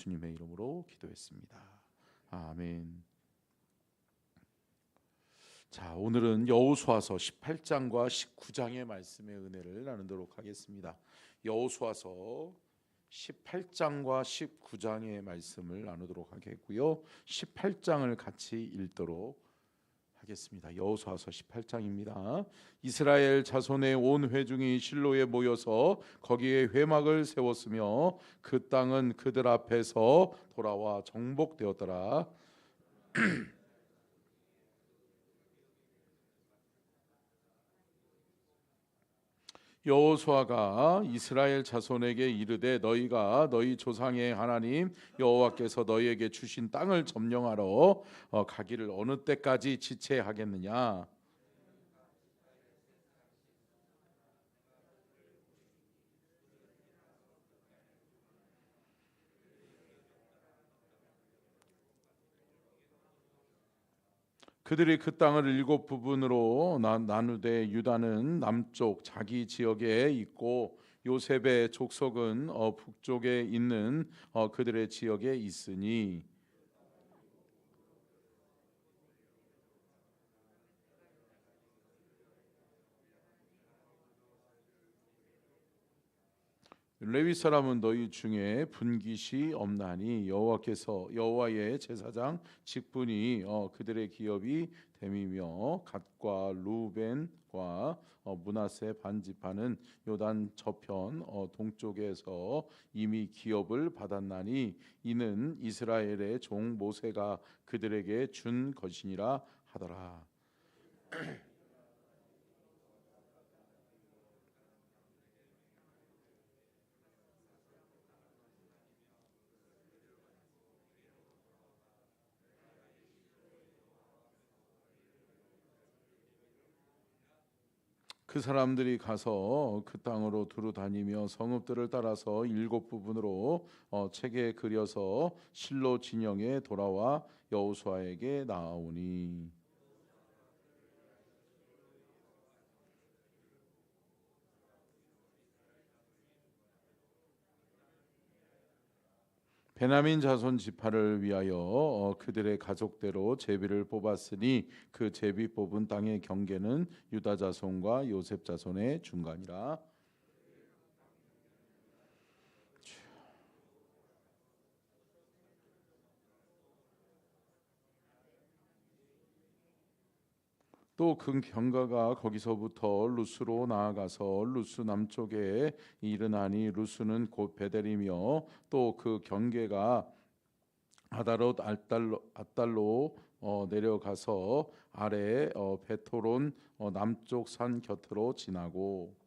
주님의 이름으로 기도했습니다. 아멘. 자, 오늘은 여호수아서 18장과 19장의 말씀의 은혜를 나누도록 하겠습니다. 여호수아서 18장과 19장의 말씀을 나누도록 하겠고요. 18장을 같이 읽도록 하겠습니다. 여호수아서 18장입니다. 이스라엘 자손의 온 회중이 실로에 모여서 거기에 회막을 세웠으며 그 땅은 그들 앞에서 돌아와 정복되었더라. 여호수아가 이스라엘 자손에게 이르되 너희가 너희 조상의 하나님 여호와께서 너희에게 주신 땅을 점령하러 가기를 어느 때까지 지체하겠느냐. 그들이 그 땅을 일곱 부분으로 나누되 유다는 남쪽 자기 지역에 있고 요셉의 족속은 북쪽에 있는 그들의 지역에 있으니 레위 사람은 너희 중에 분깃이 없나니 여호와께서 여호와의 제사장 직분이 그들의 기업이 됨이며 갓과 루벤과 므낫세 반지파는 요단 저편 동쪽에서 이미 기업을 받았나니 이는 이스라엘의 종 모세가 그들에게 준 것이니라 하더라. 그 사람들이 가서 그 땅으로 두루 다니며 성읍들을 따라서 일곱 부분으로 책에 그려서 실로 진영에 돌아와 여호수아에게 나아오니 베냐민 자손 지파를 위하여 그들의 가족대로 제비를 뽑았으니 그 제비 뽑은 땅의 경계는 유다 자손과 요셉 자손의 중간이라. 또 그 경가가 거기서부터 루스로 나아가서 루스 남쪽에 이르나니 루스는 곧 베델이며 또 그 경계가 아다롯 앗달로 내려가서 아래 베토론 남쪽 산 곁으로 지나고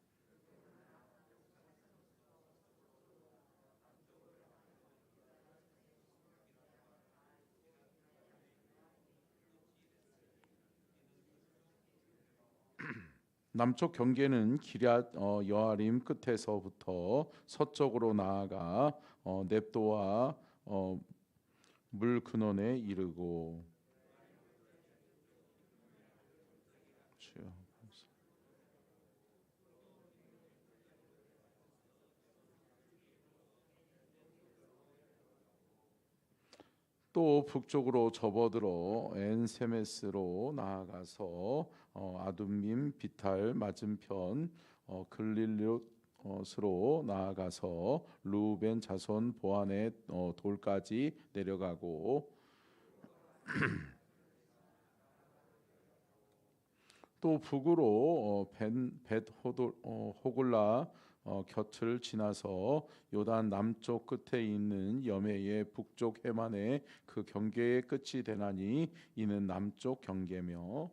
남쪽 경계는 기럇 여아림 끝에서부터 서쪽으로 나아가 넵도와 물 근원에 이르고. 또 북쪽으로 접어들어 엔세메스로 나아가서 아둠밈 비탈 맞은편 글릴롯으로 나아가서 루벤 자손 보안의 돌까지 내려가고 또 북으로 벳 호글라 곁을 지나서 요단 남쪽 끝에 있는 여매의 북쪽 해만에 그 경계의 끝이 되나니 이는 남쪽 경계며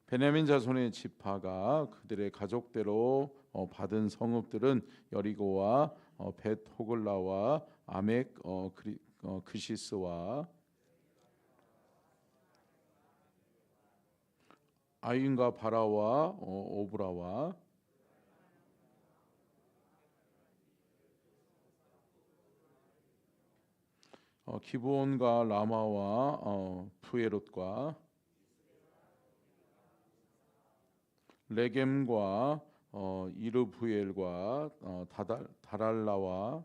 베냐민 자손의 지파가 그들의 가족대로 받은 성읍들은 여리고와 벳 호글라와 아멕 그시스와 아인과 바라와 오브라와 기브온과 라마와 푸에롯과 레겜과 이르부엘과 다랄라와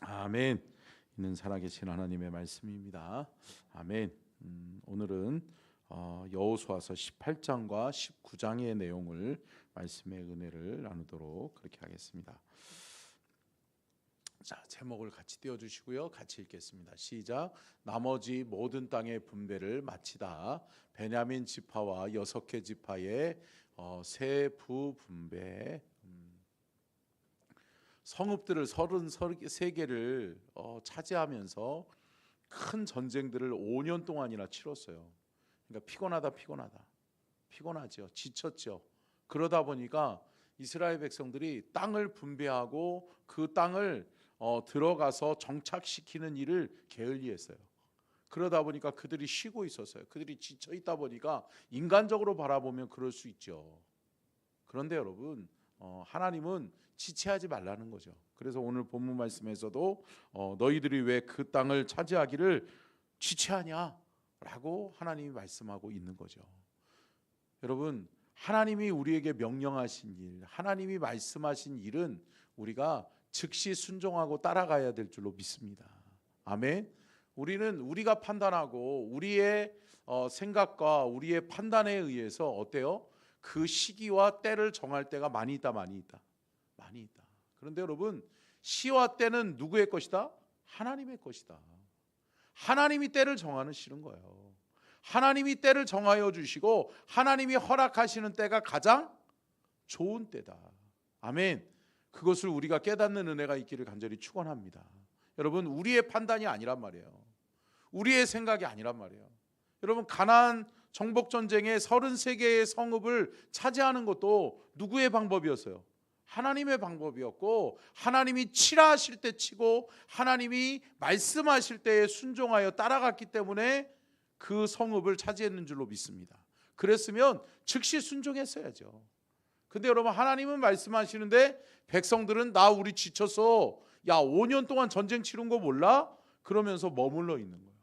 아멘. 있는 살아계신 하나님의 말씀입니다. 아멘. 오늘은 여호수아서 18장과 19장의 내용을 말씀의 은혜를 나누도록 그렇게 하겠습니다. 자, 제목을 같이 띄워주시고요. 같이 읽겠습니다. 시작. 나머지 모든 땅의 분배를 마치다 베냐민 지파와 6개 지파의 세부 분배. 성읍들을 33개를 차지하면서 큰 전쟁들을 5년 동안이나 치렀어요. 그러니까 피곤하죠. 지쳤죠. 그러다 보니까 이스라엘 백성들이 땅을 분배하고 그 땅을 들어가서 정착시키는 일을 게을리했어요. 그러다 보니까 그들이 쉬고 있었어요. 그들이 지쳐 있다 보니까 인간적으로 바라보면 그럴 수 있죠. 그런데 여러분, 하나님은 지체하지 말라는 거죠. 그래서 오늘 본문 말씀에서도 너희들이 왜 그 땅을 차지하기를 지체하냐라고 하나님이 말씀하고 있는 거죠. 여러분, 하나님이 우리에게 명령하신 일, 하나님이 말씀하신 일은 우리가 즉시 순종하고 따라가야 될 줄로 믿습니다. 아멘. 우리가 판단하고 우리의 생각과 우리의 판단에 의해서 어때요? 그 시기와 때를 정할 때가 많이 있다. 그런데 여러분, 시와 때는 누구의 것이다? 하나님의 것이다. 하나님이 때를 정하는 시는 거예요. 하나님이 때를 정하여 주시고 하나님이 허락하시는 때가 가장 좋은 때다. 아멘. 그것을 우리가 깨닫는 은혜가 있기를 간절히 축원합니다. 여러분, 우리의 판단이 아니란 말이에요. 우리의 생각이 아니란 말이에요. 여러분, 가나안 정복 전쟁에 33개의 성읍을 차지하는 것도 누구의 방법이었어요? 하나님의 방법이었고, 하나님이 치라 하실 때 치고 하나님이 말씀하실 때에 순종하여 따라갔기 때문에 그 성읍을 차지했는 줄로 믿습니다. 그랬으면 즉시 순종했어야죠. 근데 여러분, 하나님은 말씀하시는데 백성들은 우리 지쳤어. 야, 5년 동안 전쟁 치른 거 몰라? 그러면서 머물러 있는 거예요.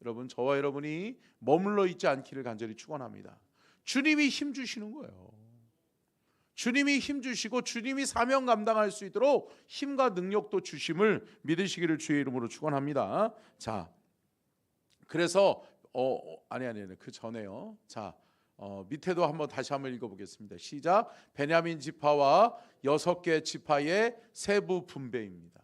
여러분, 저와 여러분이 머물러 있지 않기를 간절히 축원합니다. 주님이 힘 주시는 거예요. 주님이 힘 주시고 주님이 사명 감당할 수 있도록 힘과 능력도 주심을 믿으시기를 주의 이름으로 축원합니다. 자, 그래서 그 전에요. 자, 밑에도 다시 한번 읽어보겠습니다. 시작. 베냐민 지파와 6개 지파의 세부 분배입니다.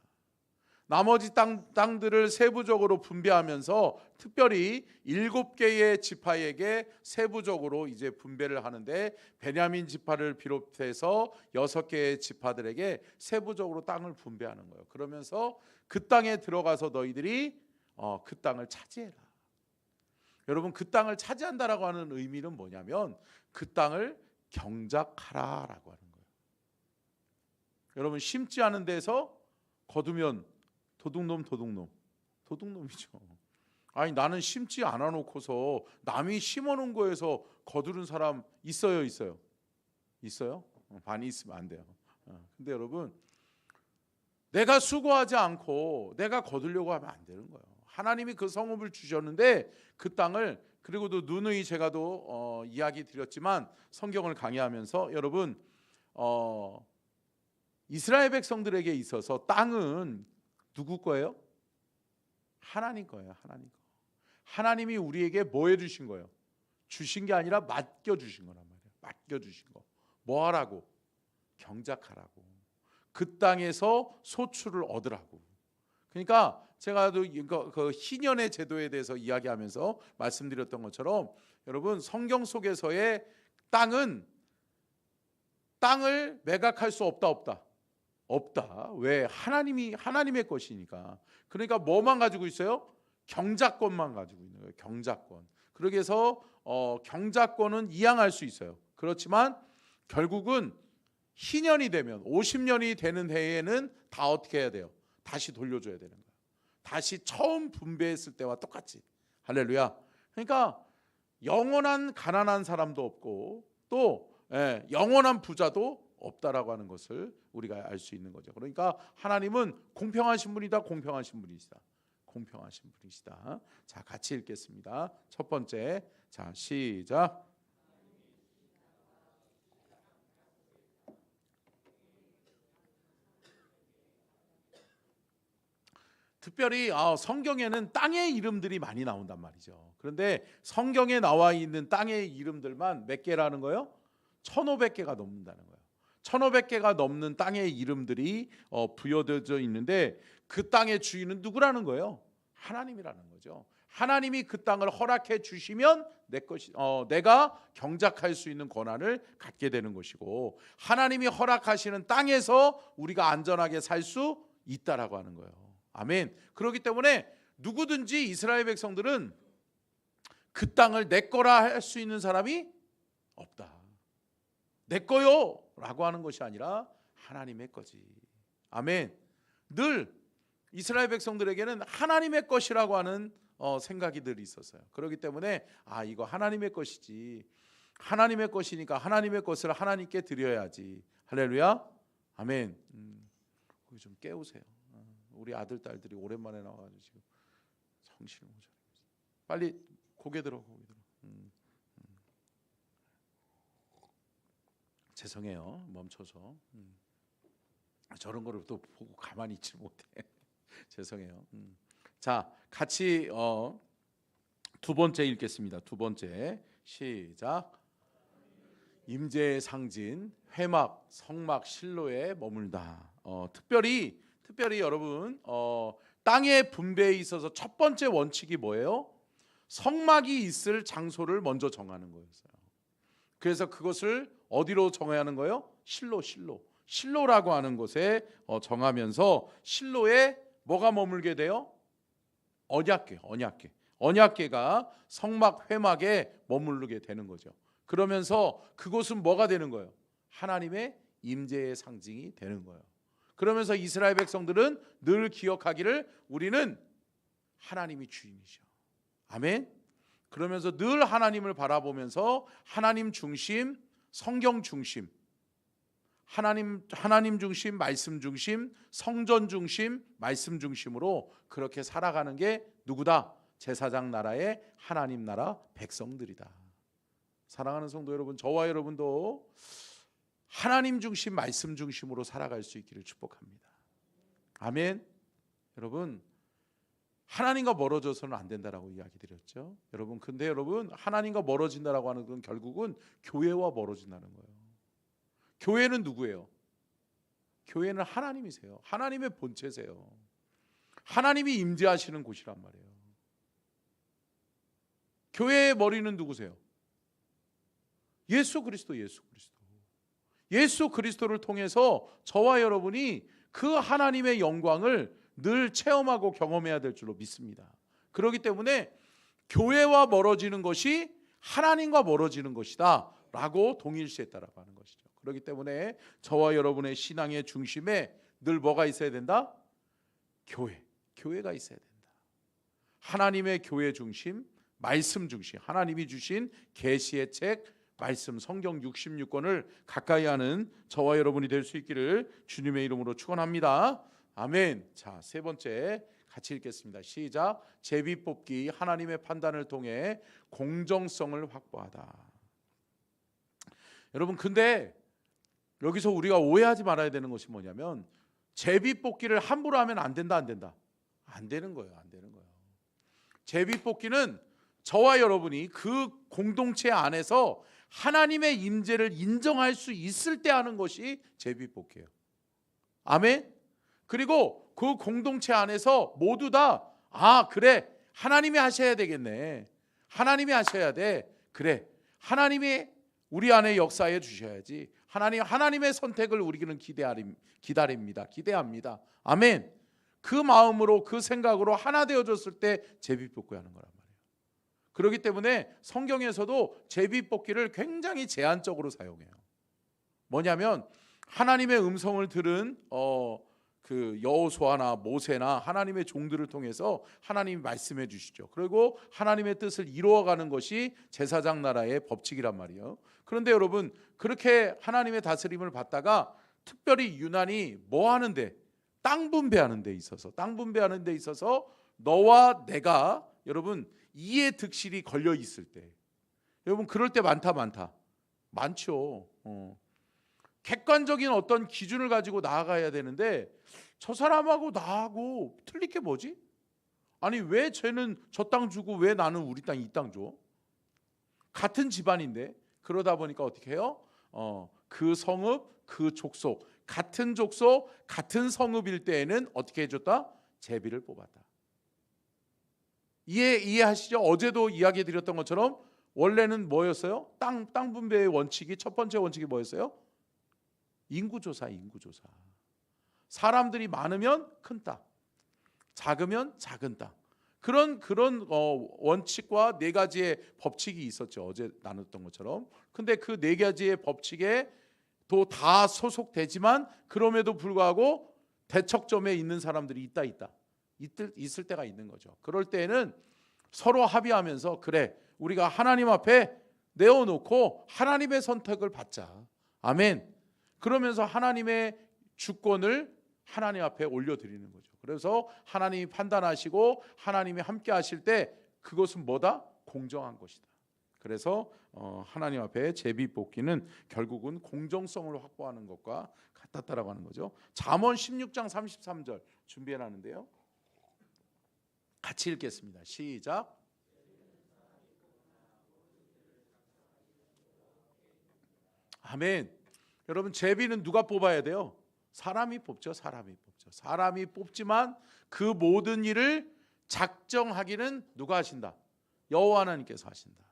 나머지 땅들을 세부적으로 분배하면서 특별히 7개의 지파에게 세부적으로 이제 분배를 하는데, 베냐민 지파를 비롯해서 6개의 지파들에게 세부적으로 땅을 분배하는 거예요. 그러면서 그 땅에 들어가서 너희들이 그 땅을 차지해라. 여러분, 그 땅을 차지한다라고 하는 의미는 뭐냐면 그 땅을 경작하라라고 하는 거예요. 여러분, 심지 않은 데서 거두면 도둑놈이죠. 아니, 나는 심지 않아 놓고서 남이 심어 놓은 거에서 거두는 사람 있어요? 반이 있으면 안 돼요. 근데 여러분, 내가 수고하지 않고 내가 거두려고 하면 안 되는 거예요. 하나님이 그 성읍을 주셨는데 그 땅을, 그리고도 누누이 제가도 이야기 드렸지만 성경을 강의하면서 여러분, 이스라엘 백성들에게 있어서 땅은 누구 거예요? 하나님 거예요. 하나님이 우리에게 뭐 해주신 거예요? 주신 게 아니라 맡겨주신 거란 말이에요. 맡겨주신 거. 뭐 하라고? 경작하라고. 그 땅에서 소출을 얻으라고. 그러니까 제가도 그 희년의 제도에 대해서 이야기하면서 말씀드렸던 것처럼 여러분, 성경 속에서의 땅은 땅을 매각할 수 없다. 왜? 하나님의 것이니까. 그러니까 뭐만 가지고 있어요? 경작권만 가지고 있는 거예요. 경작권. 그러기 위해서 경작권은 이양할 수 있어요. 그렇지만 결국은 희년이 되면 50년이 되는 해에는 다 어떻게 해야 돼요? 다시 돌려줘야 되는 거예요. 다시 처음 분배했을 때와 똑같이. 할렐루야. 그러니까 영원한 가난한 사람도 없고 또 영원한 부자도 없다라고 하는 것을 우리가 알 수 있는 거죠. 그러니까 하나님은 공평하신 분이다. 공평하신 분이시다. 공평하신 분이시다. 자, 같이 읽겠습니다. 첫 번째, 자, 시작. 특별히 성경에는 땅의 이름들이 많이 나온단 말이죠. 그런데 성경에 나와 있는 땅의 이름들만 몇 개라는 거예요? 1500개가 넘는다는 거예요. 1500개가 넘는 땅의 이름들이 부여되어 있는데 그 땅의 주인은 누구라는 거예요? 하나님이라는 거죠. 하나님이 그 땅을 허락해 주시면 내가 경작할 수 있는 권한을 갖게 되는 것이고, 하나님이 허락하시는 땅에서 우리가 안전하게 살 수 있다라고 하는 거예요. 아멘. 그렇기 때문에 누구든지 이스라엘 백성들은 그 땅을 내 거라 할 수 있는 사람이 없다. 내 거요 라고 하는 것이 아니라 하나님의 거지. 아멘. 늘 이스라엘 백성들에게는 하나님의 것이라고 하는 생각이 늘 있었어요. 그렇기 때문에 이거 하나님의 것이지, 하나님의 것이니까 하나님의 것을 하나님께 드려야지. 할렐루야. 아멘. 거기 좀 깨우세요. 우리 아들 딸들이 오랜만에 나와가지고 지금 정신을 못 차리고 있어요. 빨리 고개 들어. 죄송해요. 멈춰서. 저런 거를 또 보고 가만히 있지 못해. 죄송해요. 자, 같이 두 번째 읽겠습니다. 두 번째, 시작. 임재의 상징 회막, 성막, 실로에 머물다. 특별히 여러분 땅의 분배에 있어서 첫 번째 원칙이 뭐예요? 성막이 있을 장소를 먼저 정하는 거였어요. 그래서 그것을 어디로 정해야 하는 거예요? 실로라고 하는 곳에 정하면서 실로에 뭐가 머물게 돼요? 언약궤가 성막 회막에 머무르게 되는 거죠. 그러면서 그곳은 뭐가 되는 거예요? 하나님의 임재의 상징이 되는 거예요. 그러면서 이스라엘 백성들은 늘 기억하기를 우리는 하나님이 주인이죠. 아멘. 그러면서 늘 하나님을 바라보면서 하나님 중심, 성경 중심, 하나님 중심, 말씀 중심, 성전 중심, 말씀 중심으로 그렇게 살아가는 게 누구다? 제사장 나라의 하나님 나라 백성들이다. 사랑하는 성도 여러분, 저와 여러분도 하나님 중심, 말씀 중심으로 살아갈 수 있기를 축복합니다. 아멘. 여러분, 하나님과 멀어져서는 안 된다라고 이야기 드렸죠. 여러분, 근데 여러분, 하나님과 멀어진다라고 하는 건 결국은 교회와 멀어진다는 거예요. 교회는 누구예요? 교회는 하나님이세요. 하나님의 본체세요. 하나님이 임재하시는 곳이란 말이에요. 교회의 머리는 누구세요? 예수 그리스도를 통해서 저와 여러분이 그 하나님의 영광을 늘 체험하고 경험해야 될 줄로 믿습니다. 그렇기 때문에 교회와 멀어지는 것이 하나님과 멀어지는 것이다 라고 동일시했다라고 하는 것이죠. 그렇기 때문에 저와 여러분의 신앙의 중심에 늘 뭐가 있어야 된다? 교회가 있어야 된다. 하나님의 교회 중심, 말씀 중심, 하나님이 주신 계시의 책, 말씀, 성경 66권을 가까이 하는 저와 여러분이 될 수 있기를 주님의 이름으로 축원합니다. 아멘. 자, 세 번째 같이 읽겠습니다. 시작. 제비 뽑기, 하나님의 판단을 통해 공정성을 확보하다. 여러분, 근데 여기서 우리가 오해하지 말아야 되는 것이 뭐냐면 제비 뽑기를 함부로 하면 안 된다. 안 되는 거예요. 제비 뽑기는 저와 여러분이 그 공동체 안에서 하나님의 임재를 인정할 수 있을 때 하는 것이 제비 뽑기예요. 아멘. 그리고 그 공동체 안에서 모두 다 그래, 하나님이 하셔야 되겠네, 하나님이 하셔야 돼, 그래, 하나님이 우리 안에 역사해 주셔야지, 하나님의 선택을 우리는 기대합니다. 아멘. 그 마음으로, 그 생각으로 하나 되어졌을 때 제비뽑기 하는 거란 말이에요. 그렇기 때문에 성경에서도 제비뽑기를 굉장히 제한적으로 사용해요. 뭐냐면 하나님의 음성을 들은 그 여호수아나 모세나 하나님의 종들을 통해서 하나님이 말씀해 주시죠. 그리고 하나님의 뜻을 이루어가는 것이 제사장 나라의 법칙이란 말이에요. 그런데 여러분, 그렇게 하나님의 다스림을 받다가 특별히 유난히 뭐 하는데, 땅 분배하는 데 있어서 너와 내가 여러분 이해 득실이 걸려 있을 때, 여러분 그럴 때 많죠. 객관적인 어떤 기준을 가지고 나아가야 되는데, 저 사람하고 나하고 틀릴 게 뭐지? 아니 왜 쟤는 저 땅 주고 왜 나는 우리 땅 이 땅 줘? 같은 집안인데. 그러다 보니까 어떻게 해요? 그 성읍, 그 족속, 같은 족속, 같은 성읍일 때에는 어떻게 해줬다? 제비를 뽑았다. 이해하시죠? 어제도 이야기 드렸던 것처럼 원래는 뭐였어요? 땅 분배의 원칙이, 첫 번째 원칙이 뭐였어요? 인구조사. 사람들이 많으면 큰 땅, 작으면 작은 땅. 그런 원칙과 네 가지의 법칙이 있었죠. 어제 나눴던 것처럼. 근데 그 네 가지의 법칙에 또 다 소속되지만, 그럼에도 불구하고 대척점에 있는 사람들이 있을 때가 있는 거죠. 그럴 때에는 서로 합의하면서, 그래, 우리가 하나님 앞에 내어놓고 하나님의 선택을 받자. 아멘. 그러면서 하나님의 주권을 하나님 앞에 올려드리는 거죠. 그래서 하나님이 판단하시고 하나님이 함께 하실 때 그것은 뭐다? 공정한 것이다. 그래서 하나님 앞에 제비 뽑기는 결국은 공정성을 확보하는 것과 같았다라고 하는 거죠. 잠언 16장 33절 준비해놨는데요, 같이 읽겠습니다. 시작. 아멘. 여러분, 제비는 누가 뽑아야 돼요? 사람이 뽑죠. 사람이 뽑지만 그 모든 일을 작정하기는 누가 하신다? 여호와 하나님께서 하신다.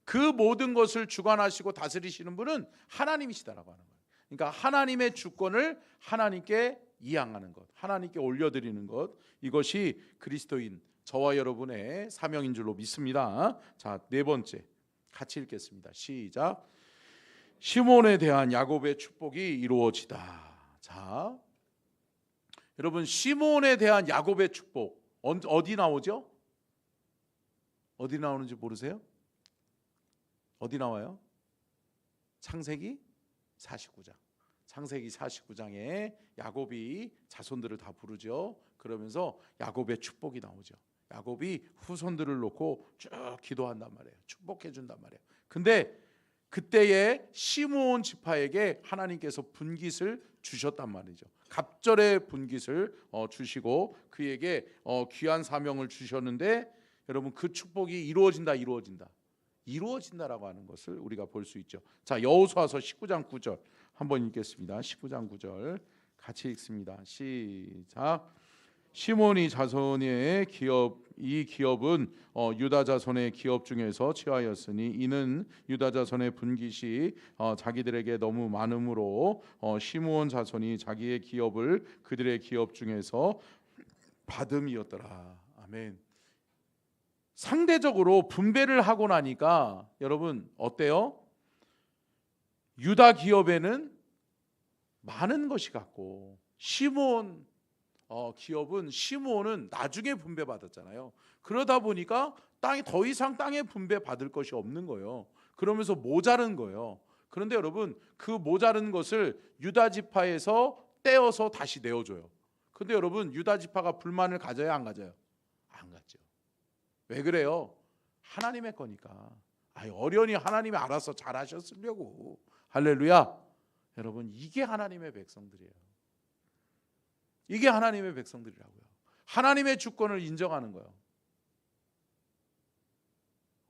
그 모든 것을 주관하시고 다스리시는 분은 하나님이시다라고 하는 거예요. 그러니까 하나님의 주권을 하나님께 이양하는 것, 하나님께 올려드리는 것, 이것이 그리스도인 저와 여러분의 사명인 줄로 믿습니다. 자, 네 번째 같이 읽겠습니다. 시작. 시몬에 대한 야곱의 축복이 이루어지다. 자, 여러분, 시몬에 대한 야곱의 축복 어디 나오죠? 어디 나오는지 모르세요? 어디 나와요? 창세기 49장. 창세기 49장에 야곱이 자손들을 다 부르죠. 그러면서 야곱의 축복이 나오죠. 야곱이 후손들을 놓고 쭉 기도한단 말이에요. 축복해 준단 말이에요. 근데 그때의 시므온 지파에게 하나님께서 분깃을 주셨단 말이죠. 갑절의 분깃을 주시고 그에게 귀한 사명을 주셨는데, 여러분 그 축복이 이루어진다라고 하는 것을 우리가 볼 수 있죠. 자, 여호수아서 19장 9절 한번 읽겠습니다. 19장 9절 같이 읽습니다. 시작. 시몬이 자손의 이 기업은 유다 자손의 기업 중에서 취하였으니, 이는 유다 자손의 분깃이 자기들에게 너무 많으므로 시므온 자손이 자기의 기업을 그들의 기업 중에서 받음이었더라. 아멘. 상대적으로 분배를 하고 나니까 여러분 어때요? 유다 기업에는 많은 것이 갔고, 시므온 기업은, 시므온은 나중에 분배받았잖아요. 그러다 보니까 더 이상 땅에 분배받을 것이 없는 거예요. 그러면서 모자른 거예요. 그런데 여러분, 그 모자른 것을 유다 지파에서 떼어서 다시 내어줘요. 근데 여러분, 유다 지파가 불만을 가져야 안 가져요? 안 갖죠. 왜 그래요? 하나님의 거니까. 어련히 하나님이 알아서 잘하셨으려고. 할렐루야. 여러분, 이게 하나님의 백성들이에요. 이게 하나님의 백성들이라고요. 하나님의 주권을 인정하는 거예요.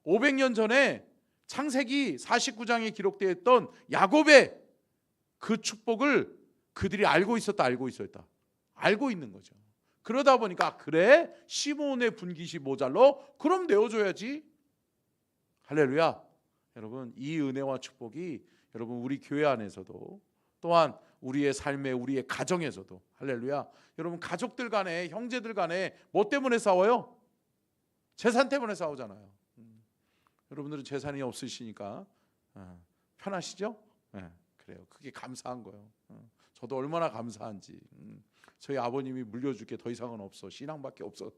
500년 전에 창세기 49장에 기록되어 있던 야곱의 그 축복을 그들이 알고 있었다. 알고 있는 거죠. 그러다 보니까, 그래, 시몬의 분깃이 모자라? 그럼 내어줘야지. 할렐루야. 여러분, 이 은혜와 축복이 여러분 우리 교회 안에서도, 또한 우리의 삶에, 우리의 가정에서도, 할렐루야. 여러분, 가족들 간에, 형제들 간에 뭐 때문에 싸워요? 재산 때문에 싸우잖아요. 여러분들은 재산이 없으시니까 편하시죠? 네, 그래요. 그게 감사한 거예요. 저도 얼마나 감사한지. 저희 아버님이 물려줄 게 더 이상은 없어. 신앙밖에 없어.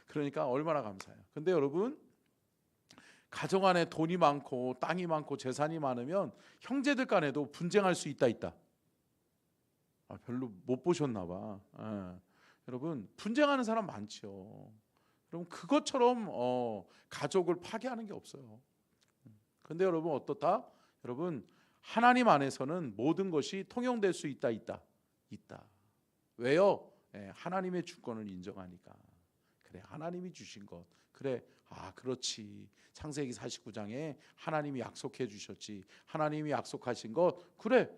그러니까 얼마나 감사해요. 근데 여러분, 가정 안에 돈이 많고 땅이 많고 재산이 많으면 형제들 간에도 분쟁할 수 있다. 별로 못 보셨나 봐. 여러분, 분쟁하는 사람 많죠. 그럼 그것처럼 가족을 파괴하는 게 없어요. 근데 여러분 어떻다? 여러분, 하나님 안에서는 모든 것이 통용될 수 있다. 왜요? 하나님의 주권을 인정하니까. 그래, 하나님이 주신 것. 그래, 그렇지. 창세기 49장에 하나님이 약속해 주셨지. 하나님이 약속하신 것. 그래,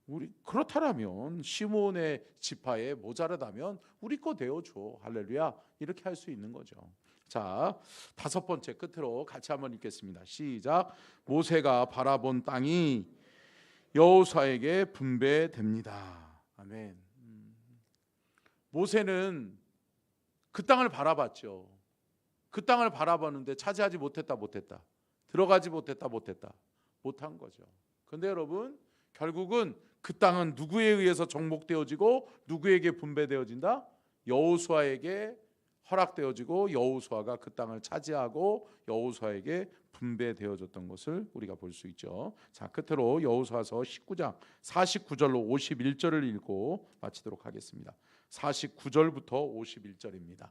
우리 그렇다라면 시몬의 지파에 모자라다면 우리 거 되어줘. 할렐루야. 이렇게 할 수 있는 거죠. 자, 5번째 끝으로 같이 한번 읽겠습니다. 시작. 모세가 바라본 땅이 여호수아에게 분배됩니다. 아멘. 모세는 그 땅을 바라봤죠. 그 땅을 바라봤는데 차지하지 못했다. 들어가지 못한 거죠. 그런데 여러분, 결국은 그 땅은 누구에 의해서 정복되어지고 누구에게 분배되어진다? 여호수아에게 허락되어지고 여호수아가 그 땅을 차지하고 여호수아에게 분배되어졌던 것을 우리가 볼 수 있죠. 자, 끝으로 여호수아서 19장 49절로 51절을 읽고 마치도록 하겠습니다. 49절부터 51절입니다.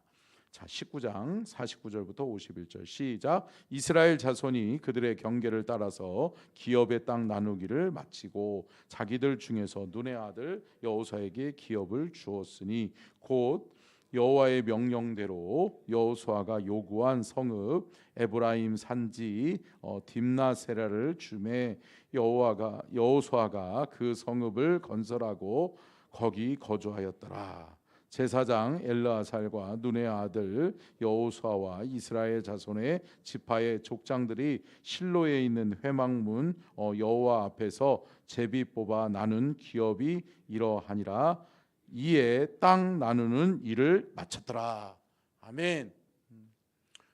자, 19장 49절부터 51절 시작. 이스라엘 자손이 그들의 경계를 따라서 기업의 땅 나누기를 마치고 자기들 중에서 눈의 아들 여호수아에게 기업을 주었으니 곧 여호와의 명령대로 여호수아가 요구한 성읍 에브라임 산지 딥나세라를 주매 여호수아가 그 성읍을 건설하고 거기 거주하였더라. 제사장 엘르아살과 눈의 아들 여호수아와 이스라엘 자손의 지파의 족장들이 실로에 있는 회막문 여호와 앞에서 제비 뽑아 나눈 기업이 이러하니라. 이에 땅 나누는 일을 마쳤더라. 아멘.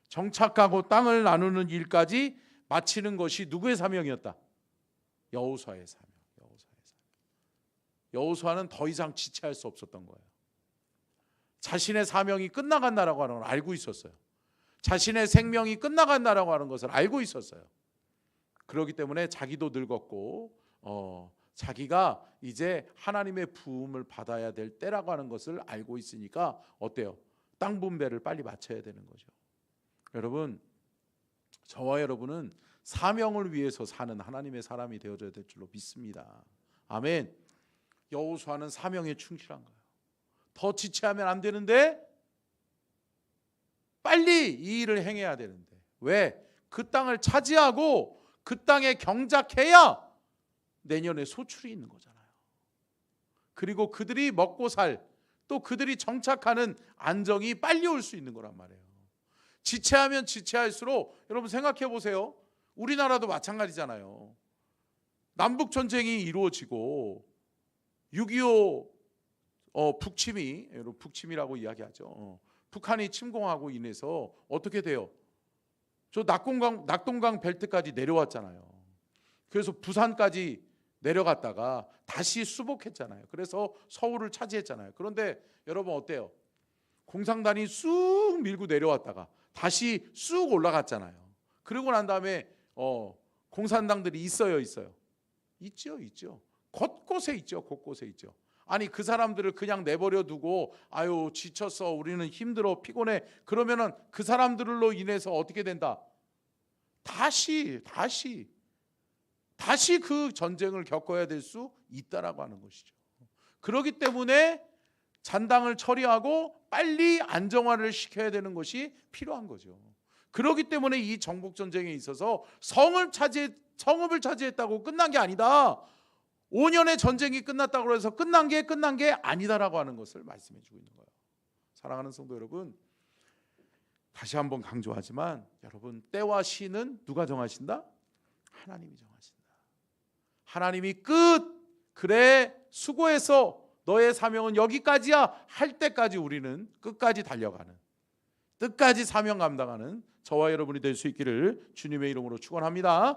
정착하고 땅을 나누는 일까지 마치는 것이 누구의 사명이었다? 여호수아의 사명. 여호수아는 더 이상 지체할 수 없었던 거예요. 자신의 사명이 끝나간다라고 하는 걸 알고 있었어요. 자신의 생명이 끝나간다라고 하는 것을 알고 있었어요. 그렇기 때문에 자기도 늙었고 자기가 이제 하나님의 부음을 받아야 될 때라고 하는 것을 알고 있으니까 어때요? 땅 분배를 빨리 마쳐야 되는 거죠. 여러분, 저와 여러분은 사명을 위해서 사는 하나님의 사람이 되어져야 될 줄로 믿습니다. 아멘. 여호수아는 사명에 충실한 거예요. 더 지체하면 안 되는데 빨리 이 일을 행해야 되는데 왜? 그 땅을 차지하고 그 땅에 경작해야 내년에 소출이 있는 거잖아요. 그리고 그들이 먹고 살, 또 그들이 정착하는 안정이 빨리 올 수 있는 거란 말이에요. 지체하면 지체할수록 여러분 생각해 보세요. 우리나라도 마찬가지잖아요. 남북 전쟁이 이루어지고 6.25 북침이, 여러분 북침이라고 이야기하죠. 북한이 침공하고 인해서 어떻게 돼요? 저 낙동강 벨트까지 내려왔잖아요. 그래서 부산까지 내려갔다가 다시 수복했잖아요. 그래서 서울을 차지했잖아요. 그런데 여러분 어때요? 공산당이 쑥 밀고 내려왔다가 다시 쑥 올라갔잖아요. 그러고 난 다음에 공산당들이 있어요? 있죠. 곳곳에 있죠. 아니 그 사람들을 그냥 내버려 두고 아유 지쳤어, 우리는 힘들어, 피곤해, 그러면은 그 사람들로 인해서 어떻게 된다? 다시 그 전쟁을 겪어야 될 수 있다라고 하는 것이죠. 그렇기 때문에 잔당을 처리하고 빨리 안정화를 시켜야 되는 것이 필요한 거죠. 그렇기 때문에 이 정복 전쟁에 있어서 성읍을 차지했다고 끝난 게 아니다. 5년의 전쟁이 끝났다고 해서 끝난 게 아니다라고 하는 것을 말씀해 주고 있는 거예요. 사랑하는 성도 여러분, 다시 한번 강조하지만 여러분, 때와 시는 누가 정하신다? 하나님이 정하신다. 하나님이 그래 수고해서 너의 사명은 여기까지야 할 때까지 우리는 끝까지 달려가는, 끝까지 사명 감당하는 저와 여러분이 될 수 있기를 주님의 이름으로 축원합니다.